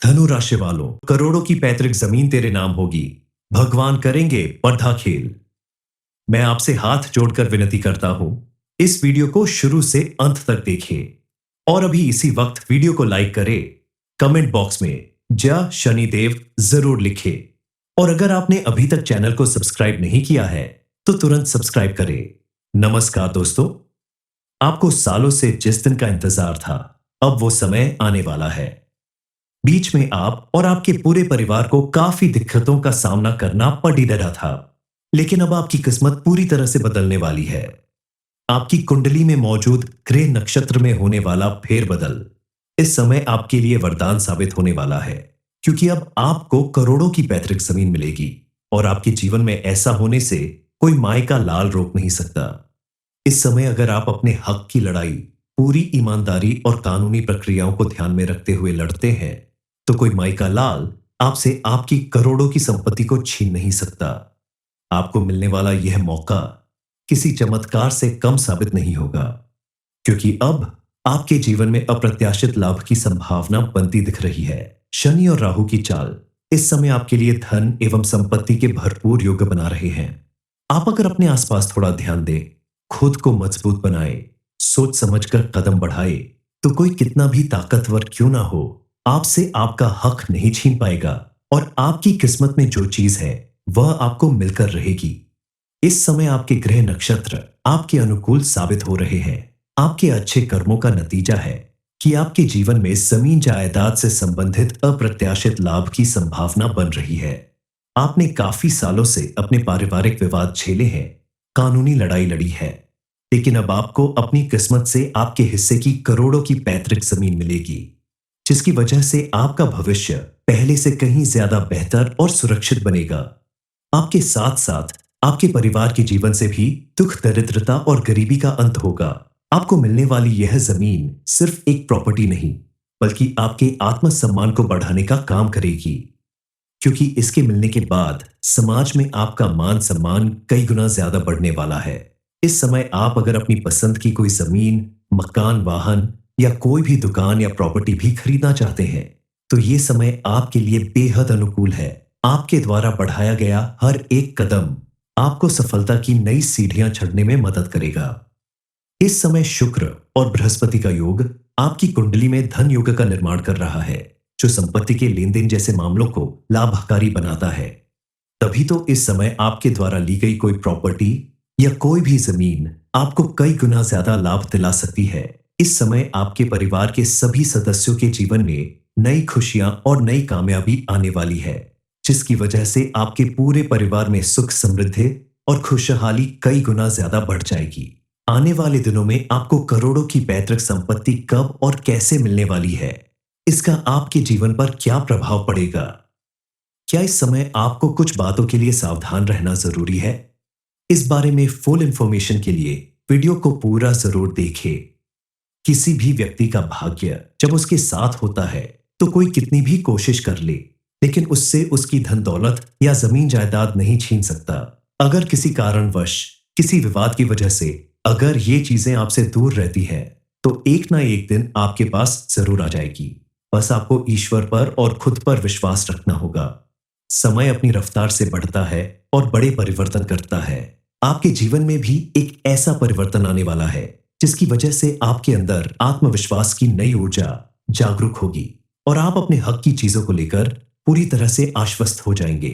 धनु राशि वालों, करोड़ों की पैतृक जमीन तेरे नाम होगी। भगवान करेंगे पर्दा खेल। मैं आपसे हाथ जोड़कर विनती करता हूं, इस वीडियो को शुरू से अंत तक देखिए और अभी इसी वक्त वीडियो को लाइक करें। कमेंट बॉक्स में जय शनिदेव जरूर लिखें और अगर आपने अभी तक चैनल को सब्सक्राइब नहीं किया है तो तुरंत सब्सक्राइब करें। नमस्कार दोस्तों, आपको सालों से जिस दिन का इंतजार था, अब वो समय आने वाला है। बीच में आप और आपके पूरे परिवार को काफी दिक्कतों का सामना करना पड़ ही रहा था, लेकिन अब आपकी किस्मत पूरी तरह से बदलने वाली है। आपकी कुंडली में मौजूद ग्रह नक्षत्र में होने वाला फेरबदल इस समय आपके लिए वरदान साबित होने वाला है, क्योंकि अब आपको करोड़ों की पैतृक जमीन मिलेगी और आपके जीवन में ऐसा होने से कोई माय का लाल रोक नहीं सकता। इस समय अगर आप अपने हक की लड़ाई पूरी ईमानदारी और कानूनी प्रक्रियाओं को ध्यान में रखते हुए लड़ते हैं, तो कोई माई का लाल आपसे आपकी करोड़ों की संपत्ति को छीन नहीं सकता। आपको मिलने वाला यह मौका किसी चमत्कार से कम साबित नहीं होगा, क्योंकि अब आपके जीवन में अप्रत्याशित लाभ की संभावना बनती दिख रही है। शनि और राहु की चाल इस समय आपके लिए धन एवं संपत्ति के भरपूर योग बना रहे हैं। आप अगर अपने आसपास थोड़ा ध्यान दें, खुद को मजबूत बनाए, सोच समझकर कदम बढ़ाए, तो कोई कितना भी ताकतवर क्यों ना हो, आपसे आपका हक नहीं छीन पाएगा और आपकी किस्मत में जो चीज है वह आपको मिलकर रहेगी। इस समय आपके ग्रह नक्षत्र आपके अनुकूल साबित हो रहे हैं। आपके अच्छे कर्मों का नतीजा है कि आपके जीवन में जमीन जायदाद से संबंधित अप्रत्याशित लाभ की संभावना बन रही है। आपने काफी सालों से अपने पारिवारिक विवाद झेले हैं, कानूनी लड़ाई लड़ी है, लेकिन अब आपको अपनी किस्मत से आपके हिस्से की करोड़ों की पैतृक जमीन मिलेगी, जिसकी वजह से आपका भविष्य पहले से कहीं ज्यादा बेहतर और सुरक्षित बनेगा। आपके साथ साथ आपके परिवार के जीवन से भी दुख, दरिद्रता और गरीबी का अंत होगा। आपको मिलने वाली यह जमीन सिर्फ एक प्रॉपर्टी नहीं, बल्कि आपके आत्मसम्मान को बढ़ाने का काम करेगी, क्योंकि इसके मिलने के बाद समाज में आपका मान सम्मान कई गुना ज्यादा बढ़ने वाला है। इस समय आप अगर अपनी पसंद की कोई जमीन, मकान, वाहन या कोई भी दुकान या प्रॉपर्टी भी खरीदना चाहते हैं, तो ये समय आपके लिए बेहद अनुकूल है। आपके द्वारा बढ़ाया गया हर एक कदम आपको सफलता की नई सीढ़ियां चढ़ने में मदद करेगा। इस समय शुक्र और बृहस्पति का योग आपकी कुंडली में धन योग का निर्माण कर रहा है, जो संपत्ति के लेन देन जैसे मामलों को लाभकारी बनाता है। तभी तो इस समय आपके द्वारा ली गई कोई प्रॉपर्टी या कोई भी जमीन आपको कई गुना ज्यादा लाभ दिला सकती है। इस समय आपके परिवार के सभी सदस्यों के जीवन में नई खुशियां और नई कामयाबी आने वाली है, जिसकी वजह से आपके पूरे परिवार में सुख, समृद्धि और खुशहाली कई गुना ज्यादा बढ़ जाएगी। आने वाले दिनों में आपको करोड़ों की पैतृक संपत्ति कब और कैसे मिलने वाली है, इसका आपके जीवन पर क्या प्रभाव पड़ेगा? क्या इस समय आपको कुछ बातों के लिए सावधान रहना जरूरी है? इस बारे में फुल इंफॉर्मेशन के लिए वीडियो को पूरा जरूर देखें। किसी भी व्यक्ति का भाग्य जब उसके साथ होता है तो कोई कितनी भी कोशिश कर ले, लेकिन उससे उसकी धन दौलत या जमीन जायदाद नहीं छीन सकता। अगर किसी कारणवश, किसी विवाद की वजह से अगर ये चीजें आपसे दूर रहती हैं, तो एक ना एक दिन आपके पास जरूर आ जाएगी। बस आपको ईश्वर पर और खुद पर विश्वास रखना होगा। समय अपनी रफ्तार से बढ़ता है और बड़े परिवर्तन करता है। आपके जीवन में भी एक ऐसा परिवर्तन आने वाला है जिसकी वजह से आपके अंदर आत्मविश्वास की नई ऊर्जा जागरूक होगी और आप अपने हक की चीजों को लेकर पूरी तरह से आश्वस्त हो जाएंगे,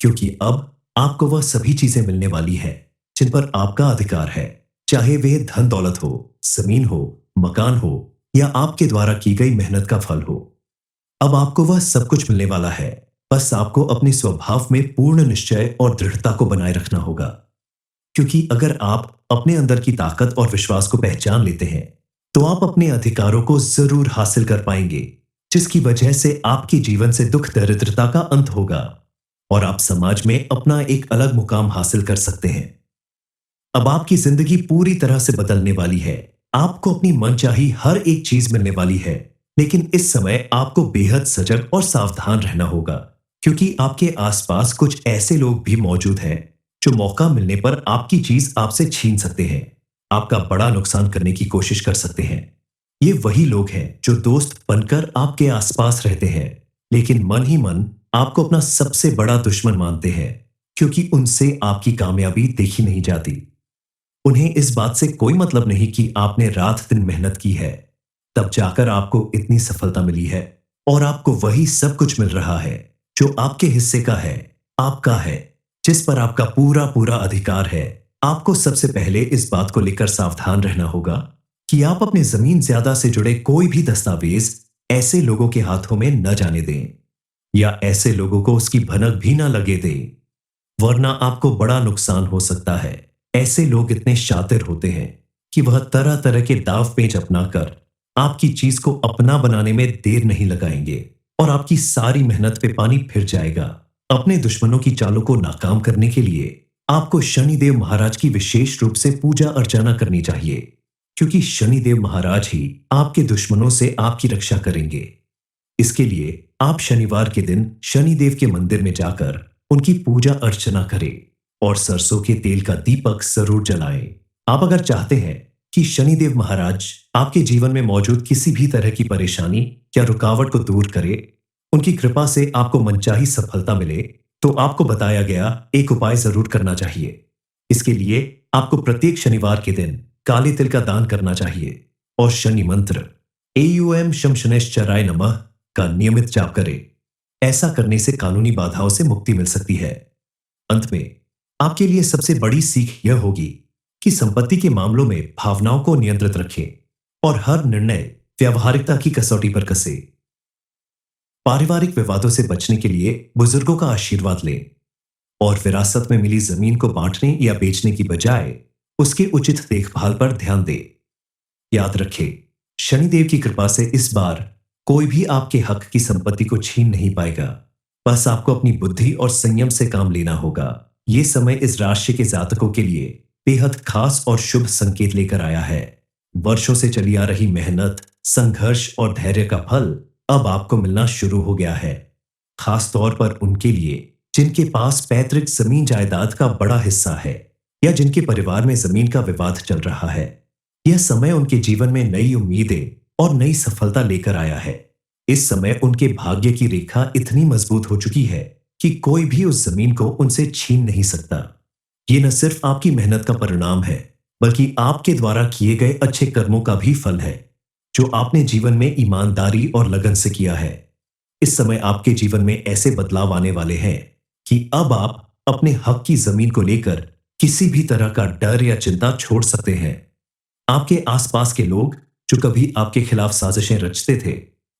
क्योंकि अब आपको वह सभी चीजें मिलने वाली है जिन पर आपका अधिकार है, चाहे वे धन दौलत हो, जमीन हो, मकान हो या आपके द्वारा की गई मेहनत का फल हो। अब आपको वह सब कुछ मिलने वाला है। बस आपको अपने स्वभाव में पूर्ण निश्चय और दृढ़ता को बनाए रखना होगा, क्योंकि अगर आप अपने अंदर की ताकत और विश्वास को पहचान लेते हैं, तो आप अपने अधिकारों को जरूर हासिल कर पाएंगे, जिसकी वजह से आपके जीवन से दुख, दरिद्रता का अंत होगा और आप समाज में अपना एक अलग मुकाम हासिल कर सकते हैं। अब आपकी जिंदगी पूरी तरह से बदलने वाली है। आपको अपनी मनचाही हर एक चीज मिलने वाली है, लेकिन इस समय आपको बेहद सजग और सावधान रहना होगा, क्योंकि आपके आसपास कुछ ऐसे लोग भी मौजूद हैं जो मौका मिलने पर आपकी चीज आपसे छीन सकते हैं, आपका बड़ा नुकसान करने की कोशिश कर सकते हैं। ये वही लोग हैं जो दोस्त बनकर आपके आसपास रहते हैं, लेकिन मन ही मन आपको अपना सबसे बड़ा दुश्मन मानते हैं, क्योंकि उनसे आपकी कामयाबी देखी नहीं जाती। उन्हें इस बात से कोई मतलब नहीं कि आपने रात दिन मेहनत की है, तब जाकर आपको इतनी सफलता मिली है, और आपको वही सब कुछ मिल रहा है जो आपके हिस्से का है, आपका है, जिस पर आपका पूरा पूरा अधिकार है। आपको सबसे पहले इस बात को लेकर सावधान रहना होगा कि आप अपने जमीन ज्यादा से जुड़े कोई भी दस्तावेज ऐसे लोगों के हाथों में न जाने दें, या ऐसे लोगों को उसकी भनक भी न लगे दें, वरना आपको बड़ा नुकसान हो सकता है। ऐसे लोग इतने शातिर होते हैं कि वह तरह तरह के दाव पेच अपनाकर आपकी चीज को अपना बनाने में देर नहीं लगाएंगे, और आपकी सारी मेहनत पे पानी फिर जाएगा। अपने दुश्मनों की चालों को नाकाम करने के लिए आपको शनिदेव महाराज की विशेष रूप से पूजा अर्चना करनी चाहिए, क्योंकि शनिदेव महाराज ही आपके दुश्मनों से आपकी रक्षा करेंगे। इसके लिए आप शनिवार के दिन शनिदेव के मंदिर में जाकर उनकी पूजा अर्चना करें, और सरसों के तेल का दीपक जरूर जलाएं। आप अगर चाहते हैं कि शनिदेव महाराज आपके जीवन में मौजूद किसी भी तरह की परेशानी या रुकावट को दूर करे, उनकी कृपा से आपको मनचाही सफलता मिले, तो आपको बताया गया एक उपाय जरूर करना चाहिए। इसके लिए आपको प्रत्येक शनिवार के दिन काले तिल का दान करना चाहिए, और शनि मंत्र एयूएम शम शनैश्चराय नमः का नियमित जाप करें। ऐसा करने से कानूनी बाधाओं से मुक्ति मिल सकती है। अंत में आपके लिए सबसे बड़ी सीख यह होगी कि संपत्ति के मामलों में भावनाओं को नियंत्रित रखें, और हर निर्णय व्यावहारिकता की कसौटी पर कसे। पारिवारिक विवादों से बचने के लिए बुजुर्गों का आशीर्वाद लें, और विरासत में मिली जमीन को बांटने या बेचने की बजाय उसके उचित देखभाल पर ध्यान दें। याद रखें, शनिदेव की कृपा से इस बार कोई भी आपके हक की संपत्ति को छीन नहीं पाएगा। बस आपको अपनी बुद्धि और संयम से काम लेना होगा। ये समय इस राशि के जातकों के लिए बेहद खास और शुभ संकेत लेकर आया है। वर्षों से चली आ रही मेहनत, संघर्ष और धैर्य का फल अब आपको मिलना शुरू हो गया है। खास तौर पर उनके लिए जिनके पास पैतृक जमीन जायदाद का बड़ा हिस्सा है, या जिनके परिवार में जमीन का विवाद चल रहा है। यह समय उनके जीवन में नई उम्मीदें और नई सफलता लेकर आया है। इस समय उनके भाग्य की रेखा इतनी मजबूत हो चुकी है कि कोई भी उस जमीन को उनसे छीन नहीं सकता। ये न सिर्फ आपकी मेहनत का परिणाम है, बल्कि आपके द्वारा किए गए अच्छे कर्मों का भी फल है, जो आपने जीवन में ईमानदारी और लगन से किया है। इस समय आपके जीवन में ऐसे बदलाव आने वाले हैं कि अब आप अपने हक की जमीन को लेकर किसी भी तरह का डर या चिंता छोड़ सकते हैं। आपके आसपास के लोग जो कभी आपके खिलाफ साजिशें रचते थे,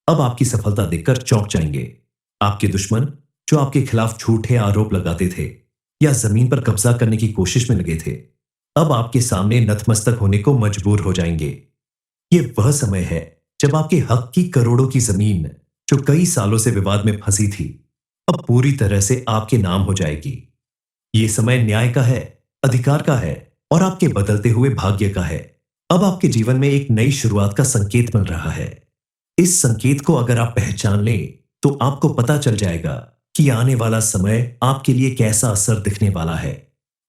अब आपकी सफलता देखकर चौंक जाएंगे। आपके दुश्मन जो आपके खिलाफ झूठे आरोप लगाते थे या जमीन पर कब्जा करने की कोशिश में लगे थे, अब आपके सामने नतमस्तक होने को मजबूर हो जाएंगे। ये वह समय है जब आपके हक की करोड़ों की जमीन, जो कई सालों से विवाद में फंसी थी, अब पूरी तरह से आपके नाम हो जाएगी। ये समय न्याय का है, अधिकार का है, और आपके बदलते हुए भाग्य का है। अब आपके जीवन में एक नई शुरुआत का संकेत मिल रहा है। इस संकेत को अगर आप पहचान लें, तो आपको पता चल जाएगा कि आने वाला समय आपके लिए कैसा असर दिखने वाला है।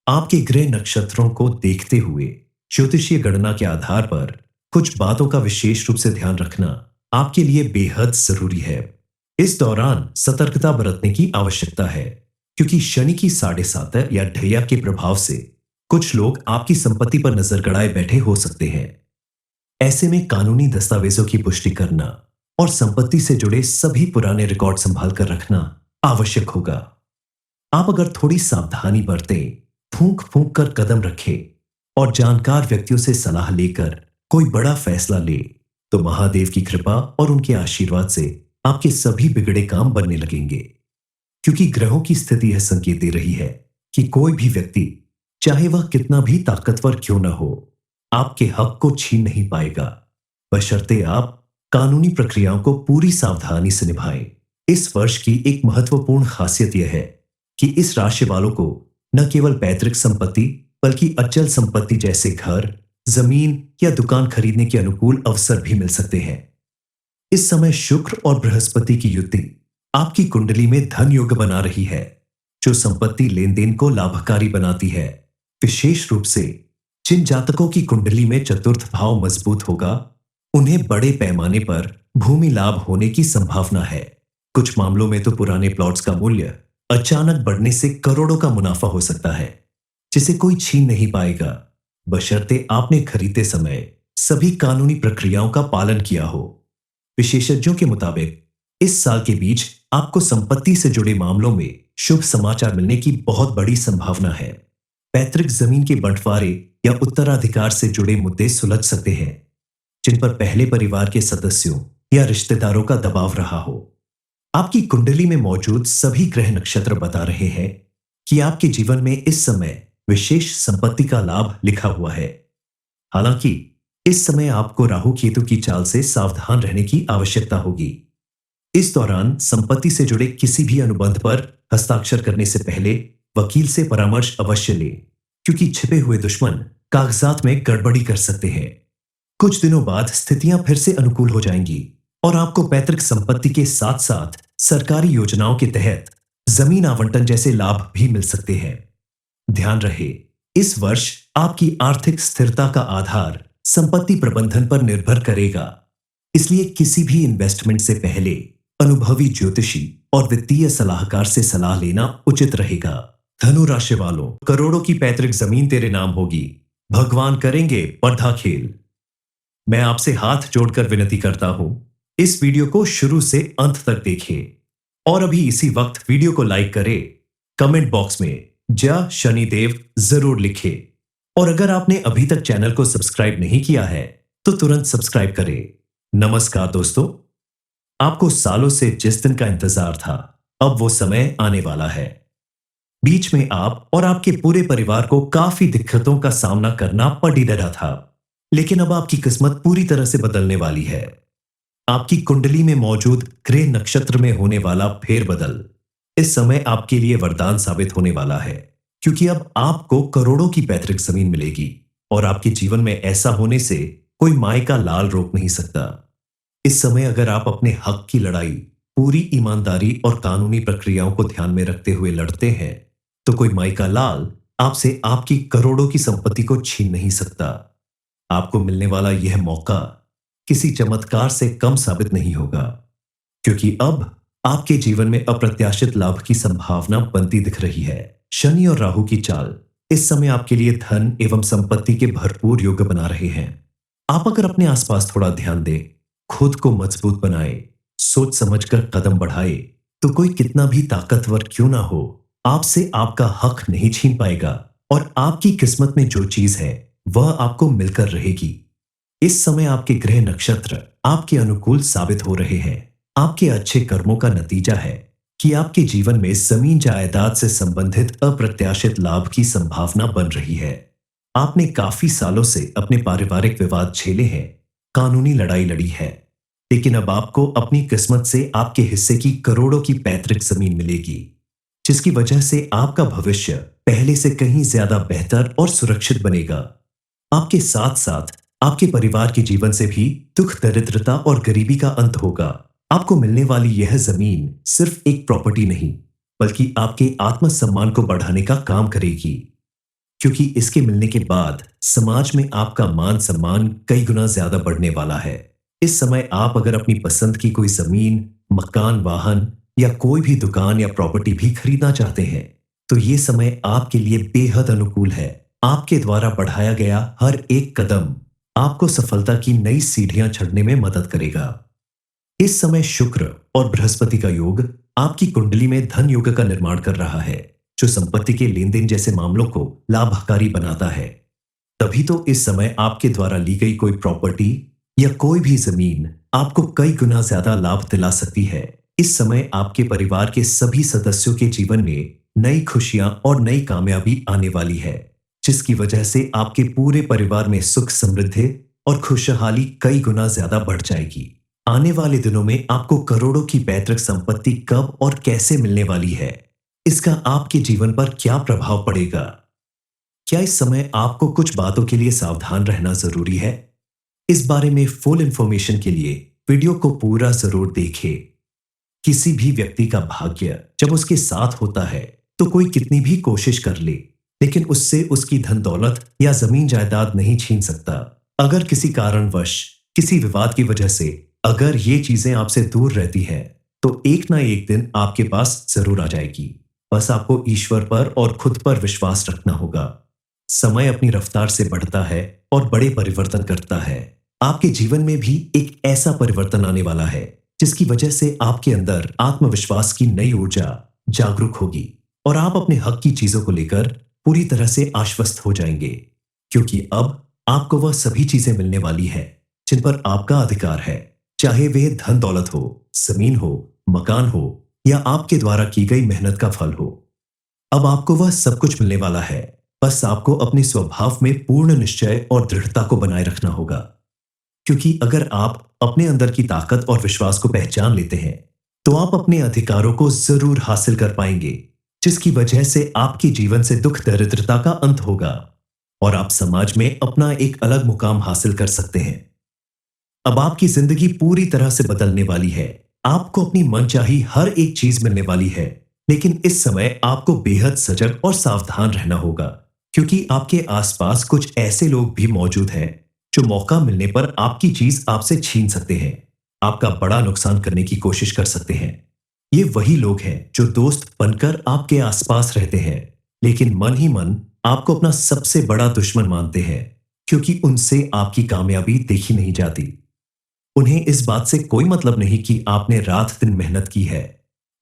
आपके ग्रह नक्षत्रों को देखते हुए ज्योतिषीय गणना के आधार पर कुछ बातों का विशेष रूप से ध्यान रखना आपके लिए बेहद जरूरी है। इस दौरान सतर्कता बरतने की आवश्यकता है, क्योंकि शनि की 7.5 या ढैया के प्रभाव से कुछ लोग आपकी संपत्ति पर नजर गड़ाए बैठे हो सकते हैं। ऐसे में कानूनी दस्तावेजों की पुष्टि करना और संपत्ति से जुड़े सभी पुराने रिकॉर्ड संभाल कर रखना आवश्यक होगा। आप अगर थोड़ी सावधानी बरतें, फूंक फूंक कर कदम रखें और जानकार व्यक्तियों से सलाह लेकर कोई बड़ा फैसला ले, तो महादेव की कृपा और उनके आशीर्वाद से आपके सभी बिगड़े काम बनने लगेंगे। क्योंकि ग्रहों की स्थिति यह संकेत दे रही है कि कोई भी व्यक्ति, चाहे वह कितना भी ताकतवर क्यों न हो, आपके हक को छीन नहीं पाएगा, बशर्ते आप कानूनी प्रक्रियाओं को पूरी सावधानी से निभाएं। इस वर्ष की एक महत्वपूर्ण खासियत यह है कि इस राशि वालों को न केवल पैतृक संपत्ति, बल्कि अचल संपत्ति जैसे घर, जमीन या दुकान खरीदने के अनुकूल अवसर भी मिल सकते हैं। इस समय शुक्र और बृहस्पति की युति आपकी कुंडली में धन योग बना रही है, जो संपत्ति लेन देन को लाभकारी बनाती है। विशेष रूप से जिन जातकों की कुंडली में चतुर्थ भाव मजबूत होगा, उन्हें बड़े पैमाने पर भूमि लाभ होने की संभावना है। कुछ मामलों में तो पुराने प्लॉट्स का मूल्य अचानक बढ़ने से करोड़ों का मुनाफा हो सकता है, जिसे कोई छीन नहीं पाएगा, बशर्ते आपने खरीदते समय सभी कानूनी प्रक्रियाओं का पालन किया हो। विशेषज्ञों के मुताबिक इस साल के बीच आपको संपत्ति से जुड़े मामलों में शुभ समाचार मिलने की बहुत बड़ी संभावना है। पैतृक जमीन के बंटवारे या उत्तराधिकार से जुड़े मुद्दे सुलझ सकते हैं, जिन पर पहले परिवार के सदस्यों या रिश्तेदारों का दबाव रहा हो। आपकी कुंडली में मौजूद सभी ग्रह नक्षत्र बता रहे हैं कि आपके जीवन में इस समय विशेष संपत्ति का लाभ लिखा हुआ है। हालांकि इस समय आपको राहु केतु की चाल से सावधान रहने की आवश्यकता होगी। इस दौरान संपत्ति से जुड़े किसी भी अनुबंध पर हस्ताक्षर करने से पहले वकील से परामर्श अवश्य लें, क्योंकि छिपे हुए दुश्मन कागजात में गड़बड़ी कर सकते हैं। कुछ दिनों बाद स्थितियां फिर से अनुकूल हो जाएंगी और आपको पैतृक संपत्ति के साथ साथ सरकारी योजनाओं के तहत जमीन आवंटन जैसे लाभ भी मिल सकते हैं। ध्यान रहे, इस वर्ष आपकी आर्थिक स्थिरता का आधार संपत्ति प्रबंधन पर निर्भर करेगा, इसलिए किसी भी इन्वेस्टमेंट से पहले अनुभवी ज्योतिषी और वित्तीय सलाहकार से सलाह लेना उचित रहेगा। धनु राशि वालों, करोड़ों की पैतृक जमीन तेरे नाम होगी, भगवान करेंगे पर्दा खेल। मैं आपसे हाथ जोड़कर विनती करता हूं, इस वीडियो को शुरू से अंत तक देखें और अभी इसी वक्त वीडियो को लाइक करें। कमेंट बॉक्स में जय शनिदेव जरूर लिखें और अगर आपने अभी तक चैनल को सब्सक्राइब नहीं किया है तो तुरंत सब्सक्राइब करें। नमस्कार दोस्तों, आपको सालों से जिस दिन का इंतजार था, अब वो समय आने वाला है। बीच में आप और आपके पूरे परिवार को काफी दिक्कतों का सामना करना पड़ ही रहा था, लेकिन अब आपकी किस्मत पूरी तरह से बदलने वाली है। आपकी कुंडली में मौजूद ग्रह नक्षत्र में होने वाला फेरबदल इस समय आपके लिए वरदान साबित होने वाला है, क्योंकि अब आपको करोड़ों की पैतृक जमीन मिलेगी और आपके जीवन में ऐसा होने से कोई माय का लाल रोक नहीं सकता। इस समय अगर आप अपने हक की लड़ाई पूरी ईमानदारी और कानूनी प्रक्रियाओं को ध्यान में रखते हुए लड़ते हैं, तो कोई माय का लाल आपसे आपकी करोड़ों की संपत्ति को छीन नहीं सकता। आपको मिलने वाला यह मौका किसी चमत्कार से कम साबित नहीं होगा, क्योंकि अब आपके जीवन में अप्रत्याशित लाभ की संभावना बनती दिख रही है। शनि और राहु की चाल इस समय आपके लिए धन एवं संपत्ति के भरपूर योग बना रहे हैं। आप अगर अपने आसपास थोड़ा ध्यान दें, खुद को मजबूत बनाए, सोच समझकर कदम बढ़ाए, तो कोई कितना भी ताकतवर क्यों ना हो, आपसे आपका हक नहीं छीन पाएगा और आपकी किस्मत में जो चीज है वह आपको मिलकर रहेगी। इस समय आपके ग्रह नक्षत्र आपके अनुकूल साबित हो रहे हैं। आपके अच्छे कर्मों का नतीजा है कि आपके जीवन में जमीन जायदाद से संबंधित अप्रत्याशित लाभ की संभावना बन रही है। आपने काफी सालों से अपने पारिवारिक विवाद झेले हैं, कानूनी लड़ाई लड़ी है, लेकिन अब आपको अपनी किस्मत से आपके हिस्से की करोड़ों की पैतृक जमीन मिलेगी, जिसकी वजह से आपका भविष्य पहले से कहीं ज्यादा बेहतर और सुरक्षित बनेगा। आपके साथ साथ आपके परिवार के जीवन से भी दुख, दरिद्रता और गरीबी का अंत होगा। आपको मिलने वाली यह जमीन सिर्फ एक प्रॉपर्टी नहीं, बल्कि आपके आत्मसम्मान को बढ़ाने का काम करेगी, क्योंकि इसके मिलने के बाद समाज में आपका मान सम्मान कई गुना ज्यादा बढ़ने वाला है। इस समय आप अगर अपनी पसंद की कोई जमीन, मकान, वाहन या कोई भी दुकान या प्रॉपर्टी भी खरीदना चाहते हैं, तो ये समय आपके लिए बेहद अनुकूल है। आपके द्वारा बढ़ाया गया हर एक कदम आपको सफलता की नई सीढ़ियां चढ़ने में मदद करेगा। इस समय शुक्र और बृहस्पति का योग आपकी कुंडली में धन योग का निर्माण कर रहा है, जो संपत्ति के लेन देन जैसे मामलों को लाभकारी बनाता है। तभी तो इस समय आपके द्वारा ली गई कोई प्रॉपर्टी या कोई भी जमीन आपको कई गुना ज्यादा लाभ दिला सकती है। इस समय आपके परिवार के सभी सदस्यों के जीवन में नई खुशियां और नई कामयाबी आने वाली है, जिसकी वजह से आपके पूरे परिवार में सुख, समृद्धि और खुशहाली कई गुना ज्यादा बढ़ जाएगी। आने वाले दिनों में आपको करोड़ों की पैतृक संपत्ति कब और कैसे मिलने वाली है, इसका आपके जीवन पर क्या प्रभाव पड़ेगा? क्या इस समय आपको कुछ बातों के लिए सावधान रहना जरूरी है? इस बारे में फुल इंफॉर्मेशन के लिए वीडियो को पूरा जरूर देखें। किसी भी व्यक्ति का भाग्य जब उसके साथ होता है तो कोई कितनी भी कोशिश कर ले, लेकिन उससे उसकी धन दौलत या जमीन जायदाद नहीं छीन सकता। अगर किसी कारणवश, किसी विवाद की वजह से अगर ये चीजें आपसे दूर रहती हैं, तो तो एक ना एक दिन आपके पास जरूर आ जाएगी। बस आपको ईश्वर पर और खुद पर विश्वास रखना होगा। समय अपनी रफ्तार से बढ़ता है और बड़े परिवर्तन करता है। आपके जीवन में भी एक ऐसा परिवर्तन आने वाला है जिसकी वजह से आपके अंदर आत्मविश्वास की नई ऊर्जा जागरूक होगी और आप अपने हक की चीजों को लेकर पूरी तरह से आश्वस्त हो जाएंगे, क्योंकि अब आपको वह सभी चीजें मिलने वाली है जिन पर आपका अधिकार है, चाहे वे धन दौलत हो, जमीन हो, मकान हो या आपके द्वारा की गई मेहनत का फल हो। अब आपको वह सब कुछ मिलने वाला है। बस आपको अपने स्वभाव में पूर्ण निश्चय और दृढ़ता को बनाए रखना होगा, क्योंकि अगर आप अपने अंदर की ताकत और विश्वास को पहचान लेते हैं तो आप अपने अधिकारों को जरूर हासिल कर पाएंगे, जिसकी वजह से आपके जीवन से दुख दरिद्रता का अंत होगा और आप समाज में अपना एक अलग मुकाम हासिल कर सकते हैं। अब आपकी जिंदगी पूरी तरह से बदलने वाली है। आपको अपनी मनचाही हर एक चीज मिलने वाली है, लेकिन इस समय आपको बेहद सजग और सावधान रहना होगा, क्योंकि आपके आसपास कुछ ऐसे लोग भी मौजूद हैं जो मौका मिलने पर आपकी चीज आपसे छीन सकते हैं, आपका बड़ा नुकसान करने की कोशिश कर सकते हैं। ये वही लोग हैं जो दोस्त बनकर आपके आसपास रहते हैं, लेकिन मन ही मन आपको अपना सबसे बड़ा दुश्मन मानते हैं, क्योंकि उनसे आपकी कामयाबी देखी नहीं जाती। उन्हें इस बात से कोई मतलब नहीं कि आपने रात दिन मेहनत की है,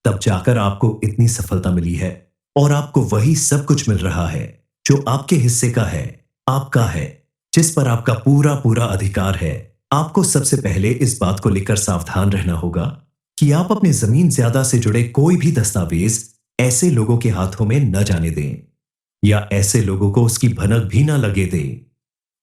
तब जाकर आपको इतनी सफलता मिली है और आपको वही सब कुछ मिल रहा है जो आपके हिस्से का है, आपका है, जिस पर आपका पूरा पूरा अधिकार है। आपको सबसे पहले इस बात को लेकर सावधान रहना होगा कि आप अपने जमीन ज्यादा से जुड़े कोई भी दस्तावेज ऐसे लोगों के हाथों में न जाने दें या ऐसे लोगों को उसकी भनक भी न लगे दें,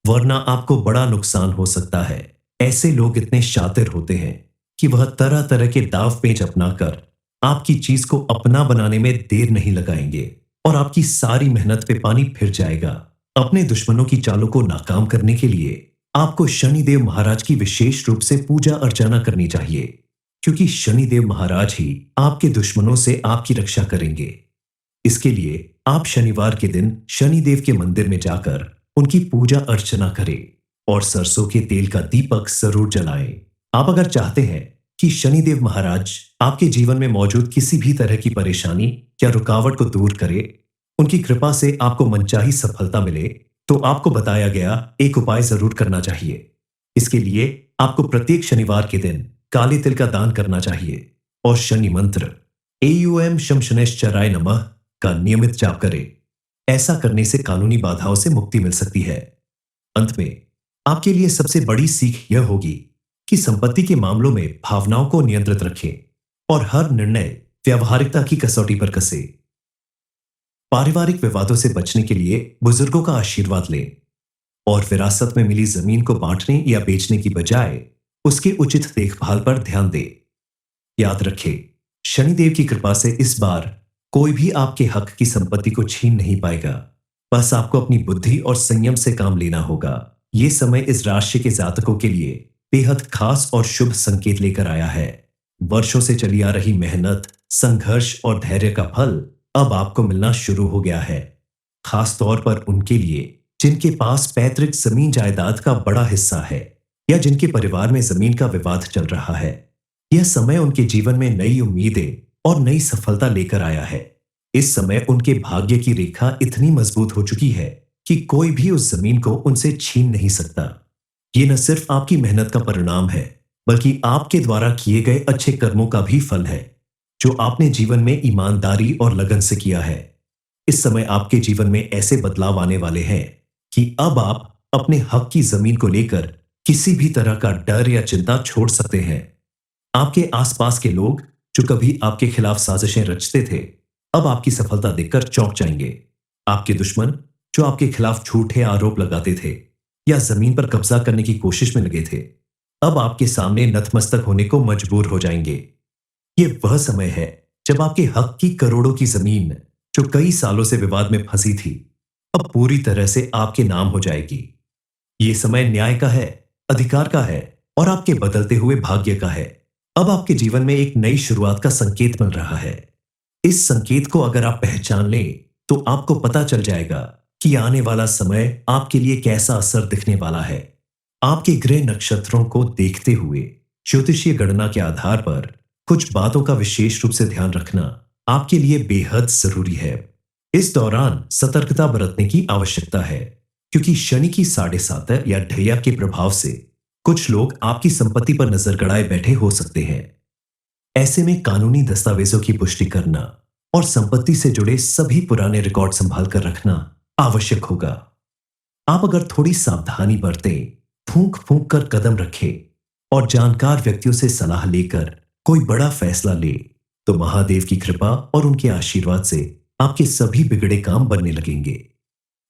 वरना आपको बड़ा नुकसान हो सकता है। ऐसे लोग इतने शातिर होते हैं कि वह तरह तरह के दाव पेच अपनाकर आपकी चीज को अपना बनाने में देर नहीं लगाएंगे और आपकी सारी मेहनत पे पानी फिर जाएगा। अपने दुश्मनों की चालों को नाकाम करने के लिए आपको शनिदेव महाराज की विशेष रूप से पूजा अर्चना करनी चाहिए, क्योंकि शनिदेव महाराज ही आपके दुश्मनों से आपकी रक्षा करेंगे। इसके लिए आप शनिवार के दिन शनिदेव के मंदिर में जाकर उनकी पूजा अर्चना करें और सरसों के तेल का दीपक जरूर जलाएं। आप अगर चाहते हैं कि शनिदेव महाराज आपके जीवन में मौजूद किसी भी तरह की परेशानी या रुकावट को दूर करे, उनकी कृपा से आपको मनचाही सफलता मिले, तो आपको बताया गया एक उपाय जरूर करना चाहिए। इसके लिए आपको प्रत्येक शनिवार के दिन काले तिल का दान करना चाहिए और शनि मंत्र एयूएम शम शनैश्चराय नमः का नियमित जाप करें। ऐसा करने से कानूनी बाधाओं से मुक्ति मिल सकती है। अंत में आपके लिए सबसे बड़ी सीख यह होगी कि संपत्ति के मामलों में भावनाओं को नियंत्रित रखें और हर निर्णय व्यावहारिकता की कसौटी पर कसे। पारिवारिक विवादों से बचने के लिए बुजुर्गों का आशीर्वाद लें और विरासत में मिली जमीन को बांटने या बेचने की बजाय उसके उचित देखभाल पर ध्यान दें। याद रखें, शनिदेव की कृपा से इस बार कोई भी आपके हक की संपत्ति को छीन नहीं पाएगा। बस आपको अपनी बुद्धि और संयम से काम लेना होगा। ये समय इस राशि के जातकों के लिए बेहद खास और शुभ संकेत लेकर आया है। वर्षों से चली आ रही मेहनत, संघर्ष और धैर्य का फल अब आपको मिलना शुरू हो गया है। खास तौर पर उनके लिए जिनके पास पैतृक जमीन जायदाद का बड़ा हिस्सा है या जिनके परिवार में जमीन का विवाद चल रहा है। यह समय उनके जीवन में नई उम्मीदें और नई सफलता लेकर आया है। इस समय उनके भाग्य की रेखा इतनी मजबूत हो चुकी है कि कोई भी उस जमीन को उनसे छीन नहीं सकता। ये न सिर्फ आपकी मेहनत का परिणाम है, बल्कि आपके द्वारा किए गए अच्छे कर्मों का भी फल है, जो आपने जीवन में ईमानदारी और लगन से किया है। इस समय आपके जीवन में ऐसे बदलाव आने वाले हैं कि अब आप अपने हक की जमीन को लेकर किसी भी तरह का डर या चिंता छोड़ सकते हैं। आपके आसपास के लोग जो कभी आपके खिलाफ साजिशें रचते थे, अब आपकी सफलता देखकर चौंक जाएंगे। आपके दुश्मन जो आपके खिलाफ झूठे आरोप लगाते थे या जमीन पर कब्जा करने की कोशिश में लगे थे, अब आपके सामने नतमस्तक होने को मजबूर हो जाएंगे। ये वह समय है जब आपके हक की करोड़ों की जमीन जो कई सालों से विवाद में फंसी थी, अब पूरी तरह से आपके नाम हो जाएगी। ये समय न्याय का है, अधिकार का है और आपके बदलते हुए भाग्य का है। अब आपके जीवन में एक नई शुरुआत का संकेत मिल रहा है। इस संकेत को अगर आप पहचान लें तो आपको पता चल जाएगा कि आने वाला समय आपके लिए कैसा असर दिखने वाला है। आपके ग्रह नक्षत्रों को देखते हुए ज्योतिषीय गणना के आधार पर कुछ बातों का विशेष रूप से ध्यान रखना आपके लिए बेहद जरूरी है। इस दौरान सतर्कता बरतने की आवश्यकता है, क्योंकि शनि की 7.5 या ढैया के प्रभाव से कुछ लोग आपकी संपत्ति पर नजर गड़ाए बैठे हो सकते हैं। ऐसे में कानूनी दस्तावेजों की पुष्टि करना और संपत्ति से जुड़े सभी पुराने रिकॉर्ड संभाल कर रखना आवश्यक होगा। आप अगर थोड़ी सावधानी बरतें, फूंक फूंक कर कदम रखें और जानकार व्यक्तियों से सलाह लेकर कोई बड़ा फैसला ले, तो महादेव की कृपा और उनके आशीर्वाद से आपके सभी बिगड़े काम बनने लगेंगे।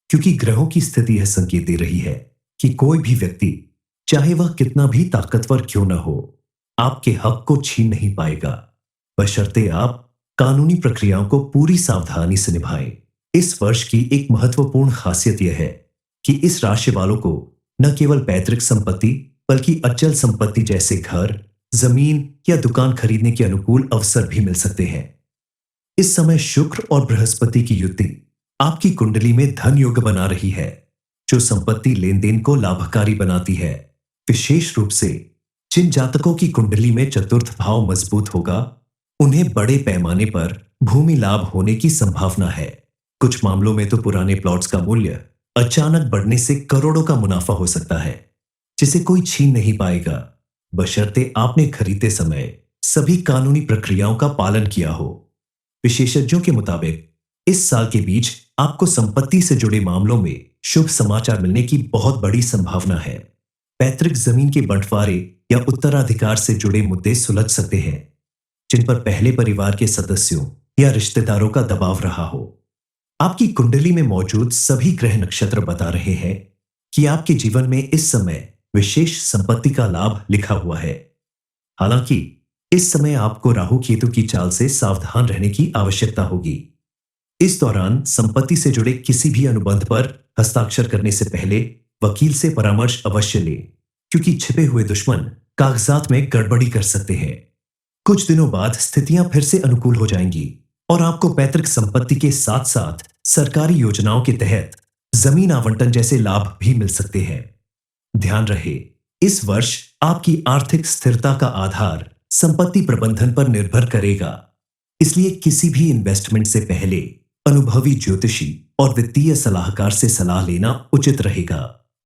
क्योंकि ग्रहों की स्थिति यह संकेत दे रही है कि कोई भी व्यक्ति, चाहे वह कितना भी ताकतवर क्यों न हो, आपके हक को छीन नहीं पाएगा, बशर्ते आप कानूनी प्रक्रियाओं को पूरी सावधानी से निभाएं। इस वर्ष की एक महत्वपूर्ण खासियत यह है कि इस राशि वालों को न केवल पैतृक संपत्ति बल्कि अचल संपत्ति जैसे घर, जमीन या दुकान खरीदने के अनुकूल अवसर भी मिल सकते हैं। इस समय शुक्र और बृहस्पति की युति आपकी कुंडली में धन योग बना रही है, जो संपत्ति लेन देन को लाभकारी बनाती है। विशेष रूप से जिन जातकों की कुंडली में चतुर्थ भाव मजबूत होगा, उन्हें बड़े पैमाने पर भूमि लाभ होने की संभावना है। कुछ मामलों में तो पुराने प्लॉट्स का मूल्य अचानक बढ़ने से करोड़ों का मुनाफा हो सकता है, जिसे कोई छीन नहीं पाएगा, बशर्ते आपने खरीदते समय सभी कानूनी प्रक्रियाओं का पालन किया हो। विशेषज्ञों के मुताबिक इस साल के बीच आपको संपत्ति से जुड़े मामलों में शुभ समाचार मिलने की बहुत बड़ी संभावना है। पैतृक जमीन के बंटवारे या उत्तराधिकार से जुड़े मुद्दे सुलझ सकते हैं, जिन पर पहले परिवार के सदस्यों या रिश्तेदारों का दबाव रहा हो। आपकी कुंडली में मौजूद सभी ग्रह नक्षत्र बता रहे हैं कि आपके जीवन में इस समय विशेष संपत्ति का लाभ लिखा हुआ है। हालांकि इस समय आपको राहु केतु की चाल से सावधान रहने की आवश्यकता होगी। इस दौरान संपत्ति से जुड़े किसी भी अनुबंध पर हस्ताक्षर करने से पहले वकील से परामर्श अवश्य लें, क्योंकि छिपे हुए दुश्मन कागजात में गड़बड़ी कर सकते हैं। कुछ दिनों बाद स्थितियां फिर से अनुकूल हो जाएंगी और आपको पैतृक संपत्ति के साथ साथ सरकारी योजनाओं के तहत जमीन आवंटन जैसे लाभ भी मिल सकते हैं। ध्यान रहे, इस वर्ष आपकी आर्थिक स्थिरता का आधार संपत्ति प्रबंधन पर निर्भर करेगा, इसलिए किसी भी इन्वेस्टमेंट से पहले अनुभवी ज्योतिषी और वित्तीय सलाहकार से सलाह लेना उचित रहेगा।